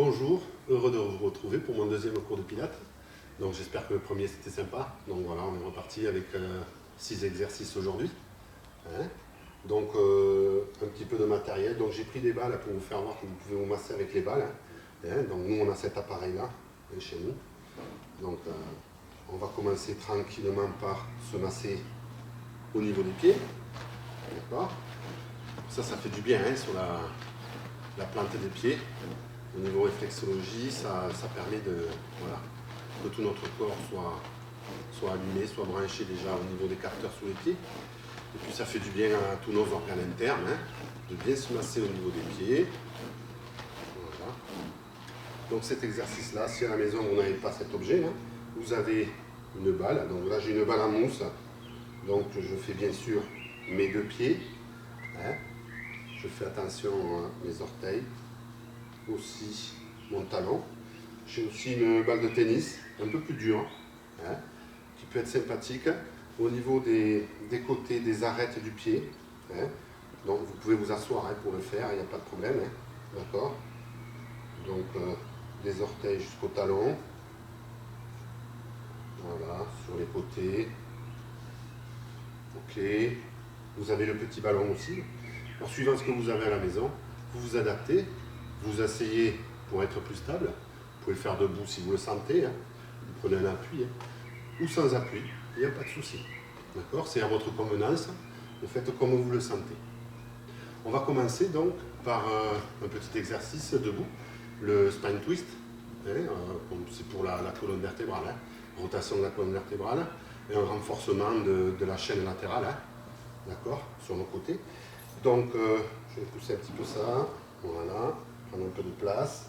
Bonjour, heureux de vous retrouver pour mon deuxième cours de pilates. Donc j'espère que le premier c'était sympa. Donc voilà, on est reparti avec 6 exercices aujourd'hui. Hein. Donc un petit peu de matériel. Donc j'ai pris des balles pour vous faire voir que vous pouvez vous masser avec les balles. Hein. Donc nous on a cet appareil là chez nous. Donc on va commencer tranquillement par se masser au niveau des pieds. D'accord. Ça fait du bien hein, sur la plante des pieds. Au niveau réflexologie, ça permet que tout notre corps soit allumé, soit branché déjà au niveau des capteurs sous les pieds. Et puis ça fait du bien à tous nos organes internes, hein, de bien se masser au niveau des pieds. Voilà. Donc cet exercice-là, si à la maison vous n'avez pas cet objet, hein, vous avez une balle. Donc là j'ai une balle en mousse. Donc je fais bien sûr mes deux pieds. Hein. Je fais attention à mes orteils. Aussi mon talon. J'ai aussi une balle de tennis, un peu plus dure, hein, qui peut être sympathique au niveau des côtés des arêtes du pied. Hein. Donc vous pouvez vous asseoir hein, pour le faire, il n'y a pas de problème. Hein. D'accord. Donc des orteils jusqu'au talon. Voilà, sur les côtés. Ok. Vous avez le petit ballon aussi. Alors, suivant ce que vous avez à la maison, vous vous adaptez. Vous asseyez pour être plus stable. Vous pouvez le faire debout si vous le sentez. Hein. Vous prenez un appui. Hein. Ou sans appui. Il n'y a pas de souci. D'accord. C'est à votre convenance. Vous faites comme vous le sentez. On va commencer donc par un petit exercice debout. Le spine twist. Hein, c'est pour la colonne vertébrale. Hein. Rotation de la colonne vertébrale. Et un renforcement de la chaîne latérale. Hein. D'accord. Sur nos côtés. Donc, je vais pousser un petit peu ça. Voilà. Prendre un peu de place.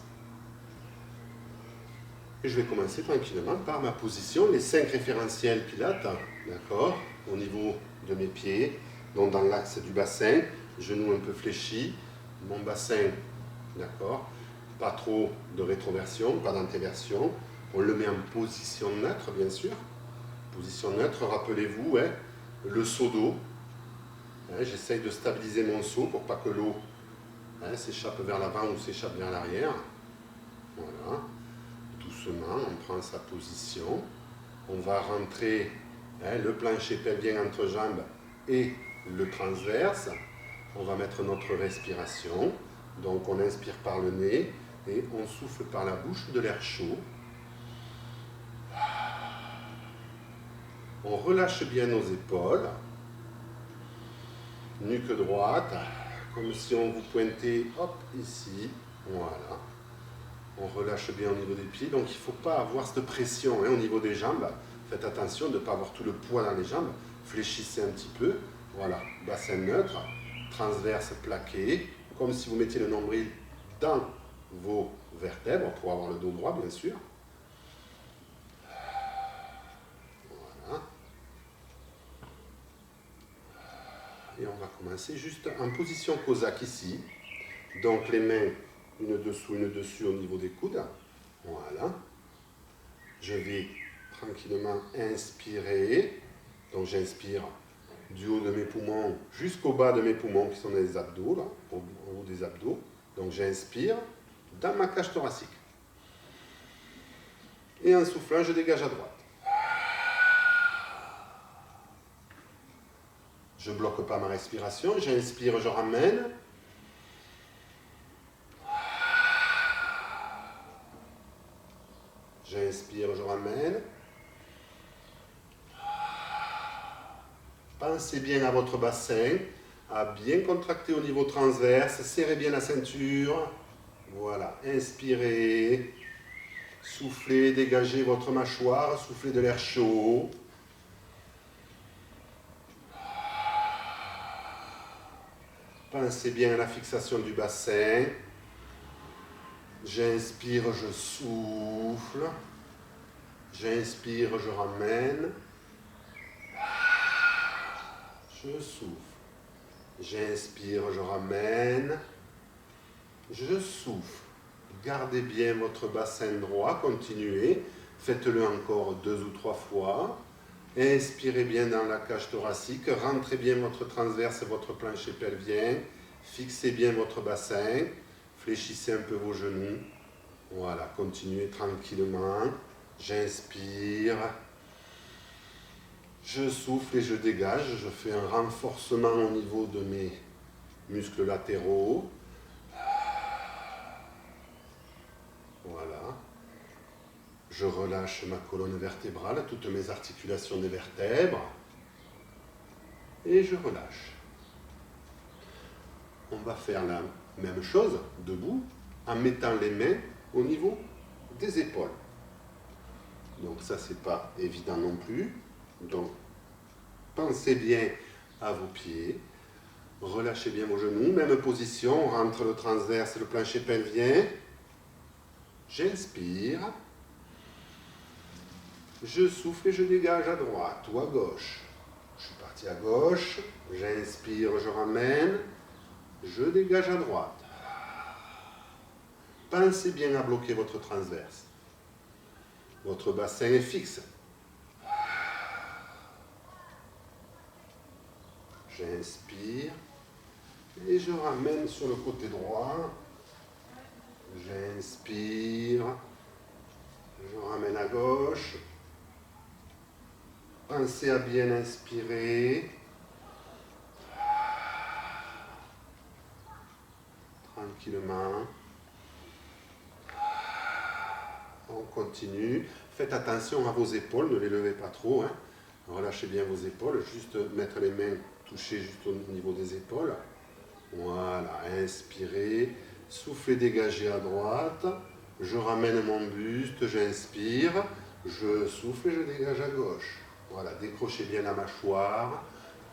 Et je vais commencer tranquillement par ma position, les 5 référentiels pilates, d'accord, au niveau de mes pieds, donc dans l'axe du bassin, genoux un peu fléchis, mon bassin, d'accord, pas trop de rétroversion, pas d'antéversion, on le met en position neutre, bien sûr, position neutre, rappelez-vous, hein, le seau d'eau, hein, j'essaye de stabiliser mon seau pour pas que l'eau hein, s'échappe vers l'avant ou s'échappe vers l'arrière. Voilà. Doucement, on prend sa position. On va rentrer hein, le plancher pelvien entre jambes et le transverse. On va mettre notre respiration. Donc on inspire par le nez et on souffle par la bouche de l'air chaud. On relâche bien nos épaules. Nuque droite. Comme si on vous pointait, hop, ici, voilà. On relâche bien au niveau des pieds, donc il ne faut pas avoir cette pression hein, au niveau des jambes. Faites attention de ne pas avoir tout le poids dans les jambes. Fléchissez un petit peu, voilà, bassin neutre, transverse plaqué, comme si vous mettiez le nombril dans vos vertèbres, pour avoir le dos droit bien sûr. Voilà. Et on va commencer juste en position Cosaque ici. Donc les mains, une dessous, une dessus au niveau des coudes. Voilà. Je vais tranquillement inspirer. Donc j'inspire du haut de mes poumons jusqu'au bas de mes poumons qui sont les abdos, là, au haut des abdos. Donc j'inspire dans ma cage thoracique. Et en soufflant, je dégage à droite. Je ne bloque pas ma respiration, j'inspire, je ramène. J'inspire, je ramène. Pensez bien à votre bassin, à bien contracter au niveau transverse, serrez bien la ceinture. Voilà, inspirez, soufflez, dégagez votre mâchoire, soufflez de l'air chaud. Pensez bien à la fixation du bassin. J'inspire, je souffle. J'inspire, je ramène. Je souffle. J'inspire, je ramène. Je souffle. Gardez bien votre bassin droit, continuez. Faites-le encore 2 ou 3 fois. Inspirez bien dans la cage thoracique. Rentrez bien votre transverse et votre plancher pelvien. Fixez bien votre bassin. Fléchissez un peu vos genoux. Voilà, continuez tranquillement. J'inspire. Je souffle et je dégage. Je fais un renforcement au niveau de mes muscles latéraux. Voilà. Je relâche ma colonne vertébrale, toutes mes articulations des vertèbres. Et je relâche. On va faire la même chose, debout, en mettant les mains au niveau des épaules. Donc ça, c'est pas évident non plus. Donc, pensez bien à vos pieds. Relâchez bien vos genoux. Même position, on rentre le transverse, le plancher pelvien. J'inspire. Je souffle et je dégage à droite ou à gauche. Je suis parti à gauche. J'inspire, je ramène. Je dégage à droite. Pensez bien à bloquer votre transverse. Votre bassin est fixe. J'inspire et je ramène sur le côté droit. J'inspire. Je ramène à gauche. Pensez à bien inspirer. Tranquillement. On continue. Faites attention à vos épaules, ne les levez pas trop. Relâchez bien vos épaules, juste mettre les mains touchées juste au niveau des épaules. Voilà, inspirez. Soufflez, dégagez à droite. Je ramène mon buste, j'inspire. Je souffle et je dégage à gauche. Voilà, décrochez bien la mâchoire.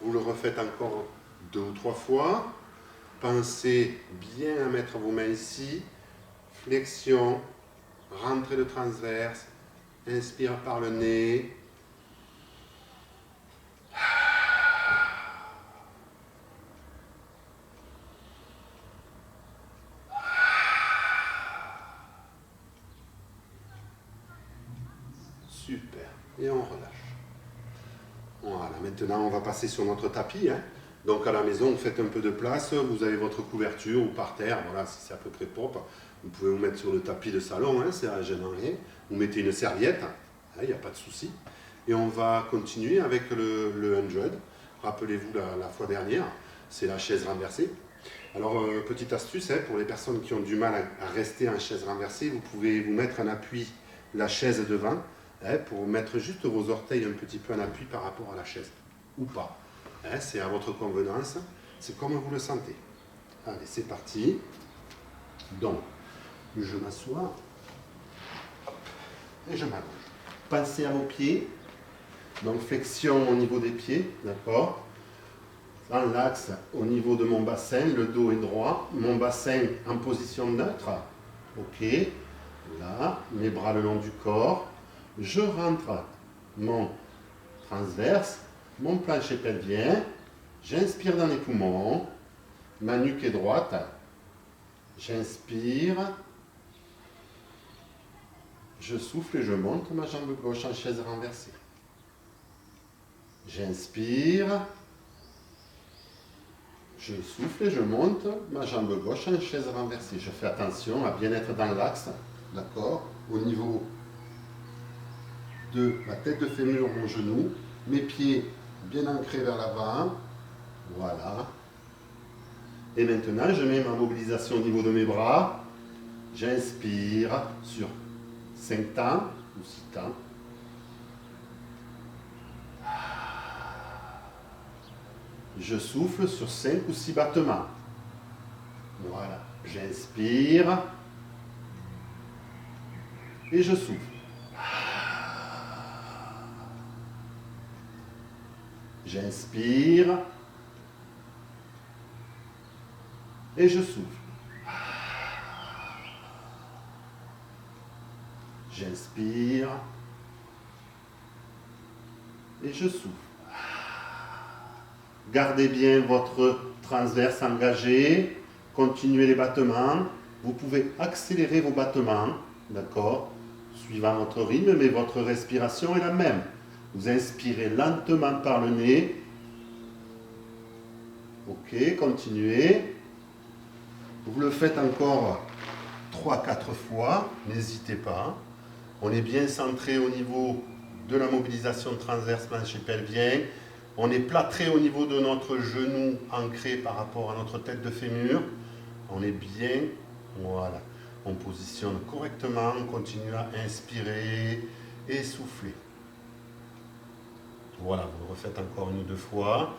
Vous le refaites encore 2 ou 3 fois. Pensez bien à mettre vos mains ici. Flexion. Rentrez le transverse. Inspire par le nez. Super. Et on relâche. Voilà, maintenant on va passer sur notre tapis. Donc à la maison, vous faites un peu de place, vous avez votre couverture ou par terre, voilà, si c'est à peu près propre. Vous pouvez vous mettre sur le tapis de salon, ça gêne rien. Vous mettez une serviette, il n'y a pas de souci. Et on va continuer avec le 100. Rappelez-vous la fois dernière, c'est la chaise renversée. Alors, petite astuce, pour les personnes qui ont du mal à rester en chaise renversée, vous pouvez vous mettre en appui la chaise devant, pour mettre juste vos orteils un petit peu en appui par rapport à la chaise, ou pas. C'est à votre convenance, c'est comme vous le sentez. Allez, c'est parti. Donc, je m'assois et je m'allonge. Pensez à vos pieds. Donc, flexion au niveau des pieds, d'accord. Dans l'axe au niveau de mon bassin, le dos est droit, mon bassin en position neutre. Ok. Là, mes bras le long du corps. Je rentre mon transverse, mon plancher pelvien. J'inspire dans les poumons. Ma nuque est droite. J'inspire. Je souffle et je monte ma jambe gauche en chaise renversée. J'inspire. Je souffle et je monte ma jambe gauche en chaise renversée. Je fais attention à bien être dans l'axe, d'accord, au niveau de ma tête de fémur, mon genou, mes pieds bien ancrés vers l'avant. Voilà. Et maintenant, je mets ma mobilisation au niveau de mes bras. J'inspire sur 5 temps ou 6 temps. Je souffle sur 5 ou 6 battements. Voilà. J'inspire. Et je souffle. J'inspire. Et je souffle. J'inspire. Et je souffle. Gardez bien votre transverse engagé. Continuez les battements. Vous pouvez accélérer vos battements, d'accord, suivant votre rythme, mais votre respiration est la même. Vous inspirez lentement par le nez. Ok, continuez. Vous le faites encore 3-4 fois, n'hésitez pas. On est bien centré au niveau de la mobilisation transverse plancher pelvien. On est plâtré au niveau de notre genou, ancré par rapport à notre tête de fémur. On est bien, voilà. On positionne correctement, on continue à inspirer et souffler. Voilà, vous le refaites encore 1 ou 2 fois.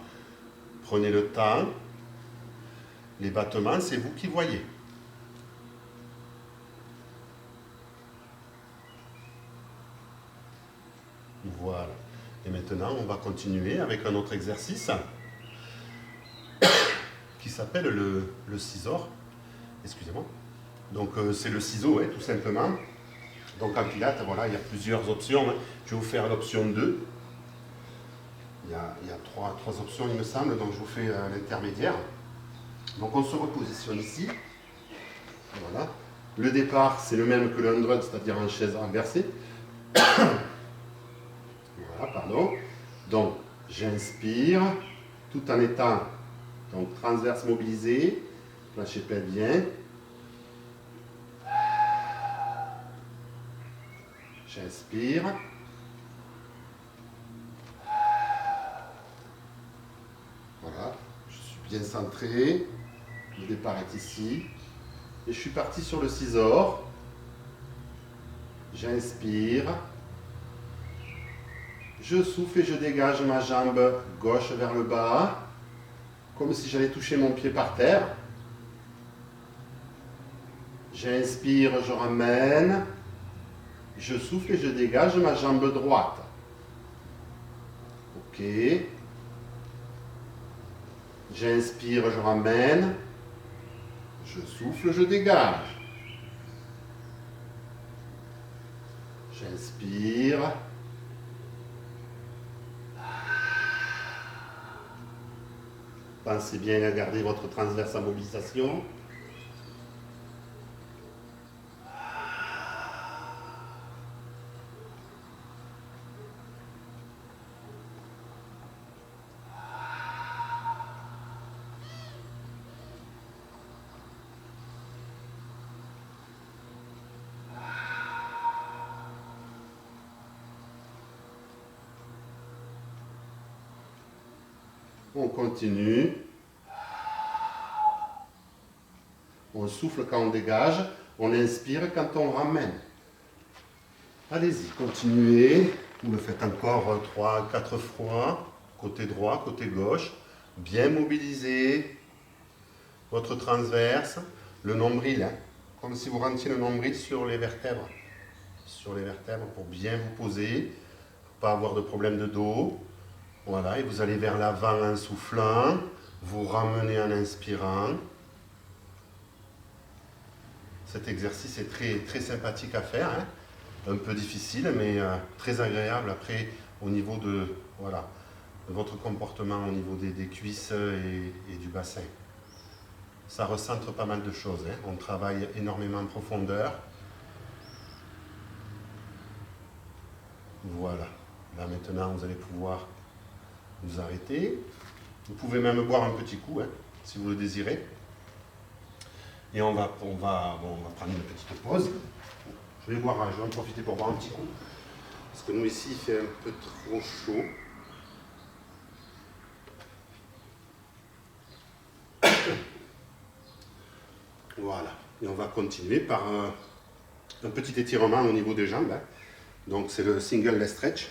Prenez le temps. Les battements, c'est vous qui voyez. Voilà. Et maintenant, on va continuer avec un autre exercice qui s'appelle le scissor. Excusez-moi. Donc, c'est le ciseau, tout simplement. Donc, en pilates, voilà, il y a plusieurs options. Je vais vous faire l'option 2. Il y a trois options, il me semble, donc je vous fais l'intermédiaire. Donc, on se repositionne ici. Voilà. Le départ, c'est le même que le 100, c'est-à-dire en chaise renversée. Voilà, pardon. Donc, j'inspire, tout en étant donc, transverse mobilisé, plancher pelvien. J'inspire. Voilà, je suis bien centré. Le départ est ici. Et je suis parti sur le scissor. J'inspire. Je souffle et je dégage ma jambe gauche vers le bas, comme si j'allais toucher mon pied par terre. J'inspire, je ramène. Je souffle et je dégage ma jambe droite. Ok. J'inspire, je ramène. Je souffle, je dégage. J'inspire. Pensez bien à garder votre transverse en mobilisation. On continue. On souffle quand on dégage. On inspire quand on ramène. Allez-y, continuez. Vous le faites encore 3-4 fois. Côté droit, côté gauche. Bien mobilisé. Votre transverse. Le nombril. Comme si vous rentiez le nombril sur les vertèbres. Sur les vertèbres pour bien vous poser. Pour pas avoir de problème de dos. Voilà, et vous allez vers l'avant en soufflant, vous ramenez en inspirant. Cet exercice est très sympathique à faire, un peu difficile, mais très agréable après au niveau de, voilà, de votre comportement, au niveau des cuisses et du bassin. Ça recentre pas mal de choses, on travaille énormément en profondeur. Voilà, là maintenant vous allez pouvoir vous arrêtez. Vous pouvez même boire un petit coup, si vous le désirez. Et on va prendre une petite pause. Je vais en profiter pour boire un petit coup. Parce que nous ici, il fait un peu trop chaud. Voilà. Et on va continuer par un petit étirement au niveau des jambes. Donc c'est le single leg stretch.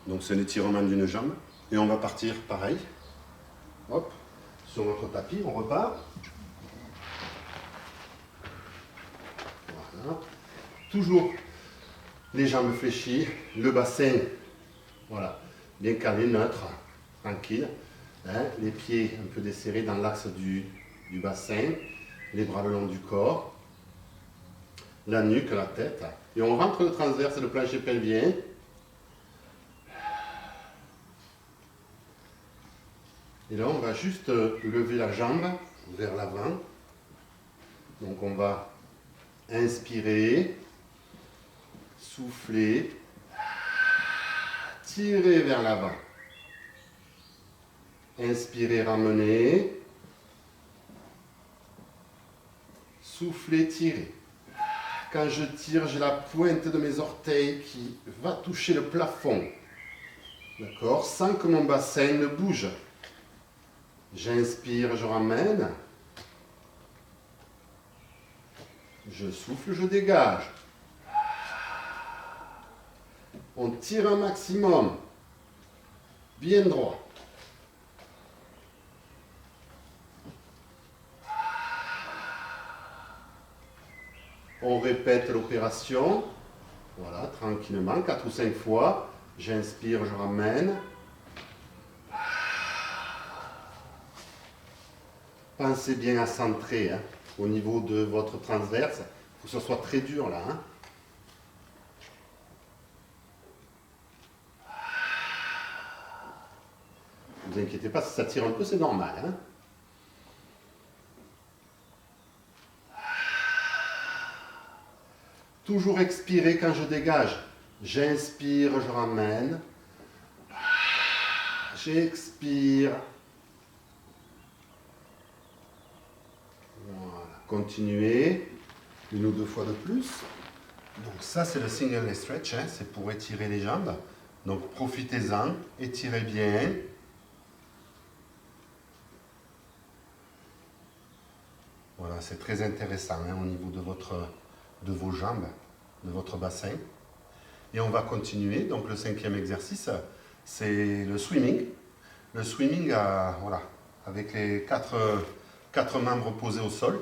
Donc c'est un étirement d'une jambe. Et on va partir pareil. Hop, sur notre tapis, on repart. Voilà. Toujours les jambes fléchies, le bassin, voilà, bien calé, neutre, tranquille. Les pieds un peu desserrés dans l'axe du bassin, les bras le long du corps, la nuque, la tête. Et on rentre le transverse, le plancher pelvien. Et là, on va juste lever la jambe vers l'avant. Donc, on va inspirer, souffler, tirer vers l'avant. Inspirer, ramener. souffler, tirer. Quand je tire, j'ai la pointe de mes orteils qui va toucher le plafond. D'accord? Sans que mon bassin ne bouge. J'inspire, je ramène. Je souffle, je dégage. On tire un maximum. Bien droit. On répète l'opération. Voilà, tranquillement, 4 ou 5 fois. J'inspire, je ramène. Pensez bien à centrer hein, au niveau de votre transverse. Il faut que ce soit très dur là. Hein. Ne vous inquiétez pas, si ça tire un peu, c'est normal. Hein. Toujours expirer quand je dégage. J'inspire, je ramène. J'expire. Voilà. Continuez. 1 ou 2 fois de plus. Donc ça, c'est le single leg stretch. Hein. C'est pour étirer les jambes. Donc profitez-en. Étirez bien. Voilà, c'est très intéressant hein, au niveau de vos jambes, de votre bassin. Et on va continuer. Donc le 5e exercice, c'est le swimming. Le swimming voilà, avec les 4 membres posés au sol.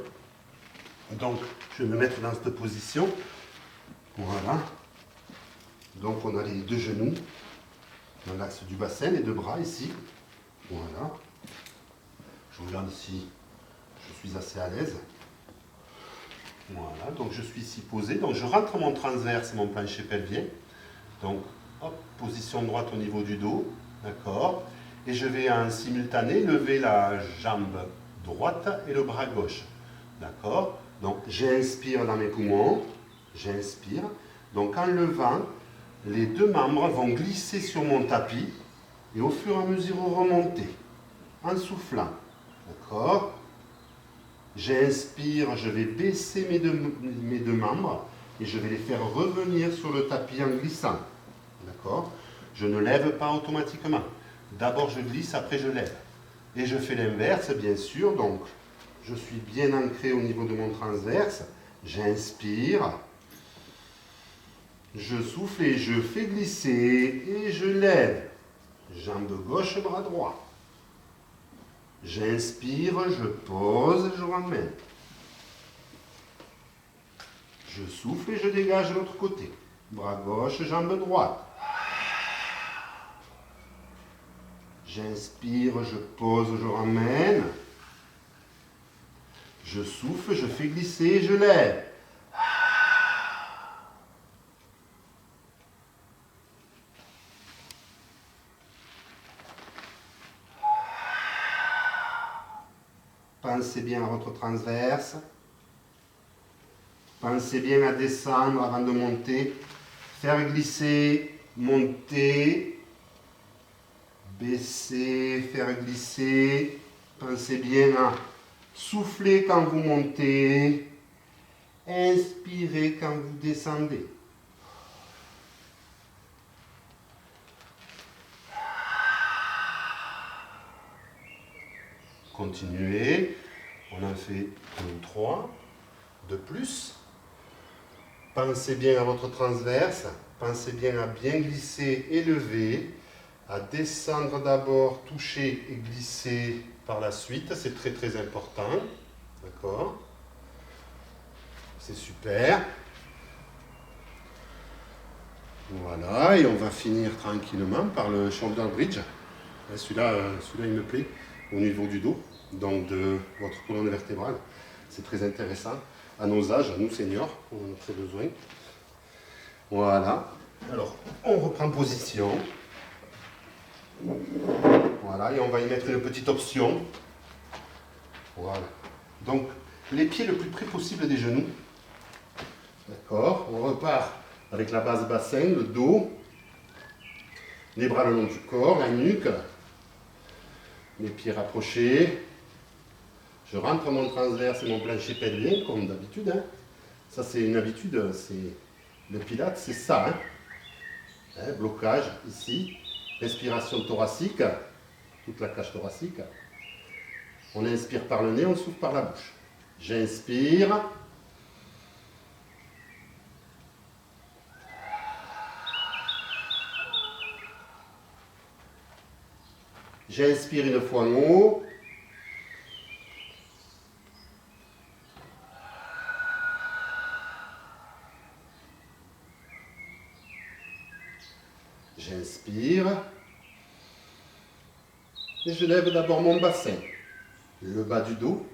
Donc je vais me mettre dans cette position. Voilà. Donc on a les 2 genoux dans l'axe du bassin, les 2 bras ici. Voilà. Je regarde si je suis assez à l'aise. Voilà, donc je suis ici posé. Donc je rentre mon transverse, mon plancher pelvien. Donc, hop, position droite au niveau du dos. D'accord. Et je vais en simultané lever la jambe droite et le bras gauche. D'accord. Donc j'inspire dans mes poumons. J'inspire. Donc en levant, les 2 membres vont glisser sur mon tapis et au fur et à mesure remonter. En soufflant. D'accord. J'inspire, je vais baisser mes deux membres et je vais les faire revenir sur le tapis en glissant. D'accord? Je ne lève pas automatiquement. D'abord je glisse, après je lève. Et je fais l'inverse, bien sûr. Donc, je suis bien ancré au niveau de mon transverse. J'inspire. Je souffle et je fais glisser et je lève. Jambe gauche, bras droit. J'inspire, je pose, je ramène. Je souffle et je dégage de l'autre côté. Bras gauche, jambe droite. J'inspire, je pose, je ramène. Je souffle, je fais glisser, je lève. Pensez bien à votre transverse. Pensez bien à descendre avant de monter. Faire glisser, monter. Baisser, faire glisser. Pensez bien à souffler quand vous montez. Inspirez quand vous descendez. Continuez. On en fait 2 ou 3 de plus. Pensez bien à votre transverse. Pensez bien à bien glisser et lever. À descendre d'abord, toucher et glisser par la suite. C'est très très important. D'accord? C'est super. Voilà, et on va finir tranquillement par le shoulder bridge. Celui-là, il me plaît au niveau du dos, donc de votre colonne vertébrale. C'est très intéressant. À nos âges, à nous seniors, on en a très besoin. Voilà. Alors, on reprend position. Voilà, et on va y mettre une petite option. Voilà. Donc, les pieds le plus près possible des genoux. D'accord. On repart avec la base bassin, le dos, les bras le long du corps, la nuque, les pieds rapprochés. Je rentre mon transverse et mon plancher pelvien, comme d'habitude. Hein. Ça, c'est une habitude. Le Pilates, c'est ça. Hein. Hein, blocage ici. Respiration thoracique. Toute la cage thoracique. On inspire par le nez, on souffle par la bouche. J'inspire. J'inspire une fois en haut. J'inspire. Et je lève d'abord mon bassin. Le bas du dos,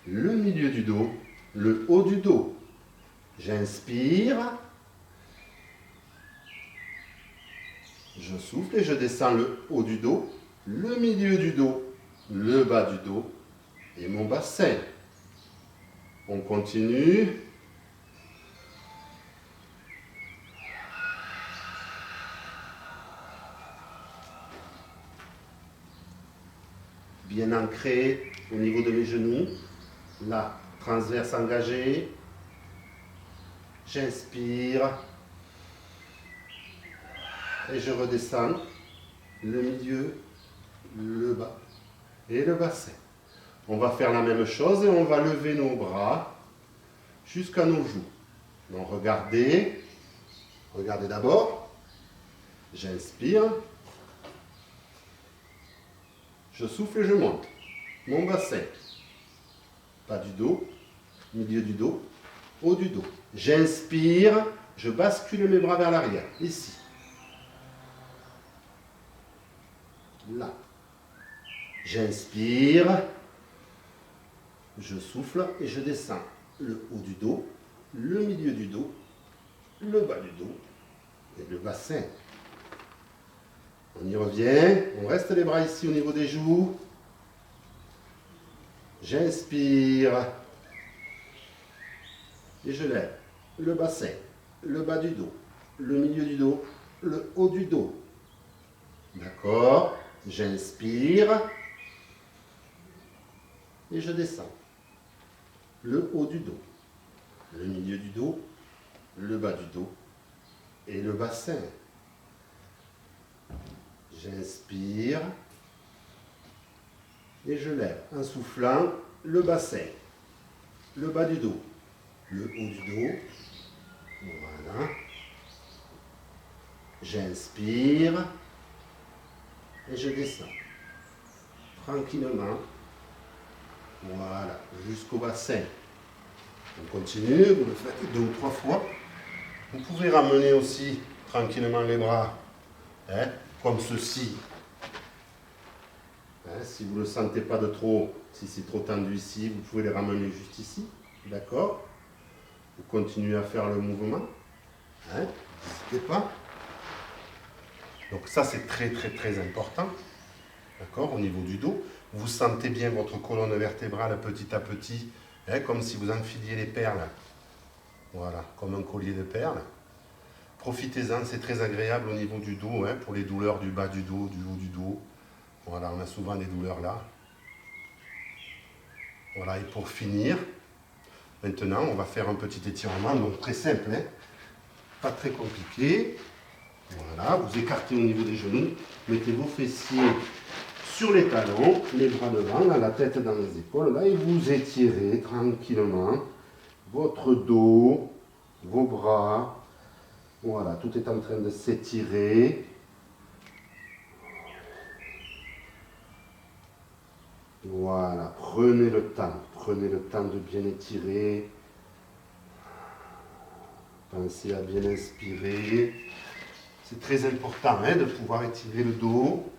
le milieu du dos, le haut du dos. J'inspire. Je souffle et je descends le haut du dos, le milieu du dos, le bas du dos et mon bassin. On continue. Bien ancré au niveau de mes genoux. Là, transverse engagé. J'inspire. Et je redescends. Le milieu, le bas et le bassin. On va faire la même chose et on va lever nos bras jusqu'à nos joues. Donc regardez d'abord. J'inspire. Je souffle et je monte. Mon bassin. Bas du dos, milieu du dos, haut du dos. J'inspire, je bascule mes bras vers l'arrière. Ici. Là. J'inspire. Je souffle et je descends. Le haut du dos, le milieu du dos, le bas du dos et le bassin. On y revient, on reste les bras ici au niveau des joues. J'inspire. Et je lève le bassin, le bas du dos, le milieu du dos, le haut du dos. D'accord? J'inspire. Et je descends. Le haut du dos, le milieu du dos, le bas du dos et le bassin. J'inspire et je lève en soufflant le bassin, le bas du dos, le haut du dos. Voilà. J'inspire et je descends tranquillement. Voilà, jusqu'au bassin. On continue, vous le faites 2 ou 3 fois. Vous pouvez ramener aussi tranquillement les bras, hein, comme ceci. Hein, si vous ne le sentez pas de trop, si c'est trop tendu ici, vous pouvez les ramener juste ici. D'accord? Vous continuez à faire le mouvement. Hein, n'hésitez pas. Donc ça, c'est très important. D'accord? Au niveau du dos. Vous sentez bien votre colonne vertébrale petit à petit, hein, comme si vous enfiliez les perles. Voilà, comme un collier de perles. Profitez-en, c'est très agréable au niveau du dos, hein, pour les douleurs du bas du dos, du haut du dos. Voilà, on a souvent des douleurs là. Voilà, et pour finir, maintenant, on va faire un petit étirement, donc très simple, hein, pas très compliqué. Voilà, vous écartez au niveau des genoux, mettez vos fessiers sur les talons, les bras devant, là, la tête dans les épaules, là, et vous étirez tranquillement votre dos, vos bras. Voilà, tout est en train de s'étirer. Voilà, prenez le temps de bien étirer. Pensez à bien inspirer. C'est très important, hein, de pouvoir étirer le dos.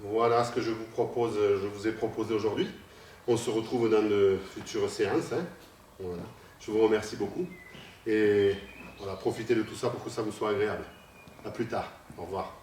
Voilà ce que je vous ai proposé aujourd'hui. On se retrouve dans de futures séances. Hein. Voilà. Je vous remercie beaucoup. Et voilà, profitez de tout ça pour que ça vous soit agréable. À plus tard. Au revoir.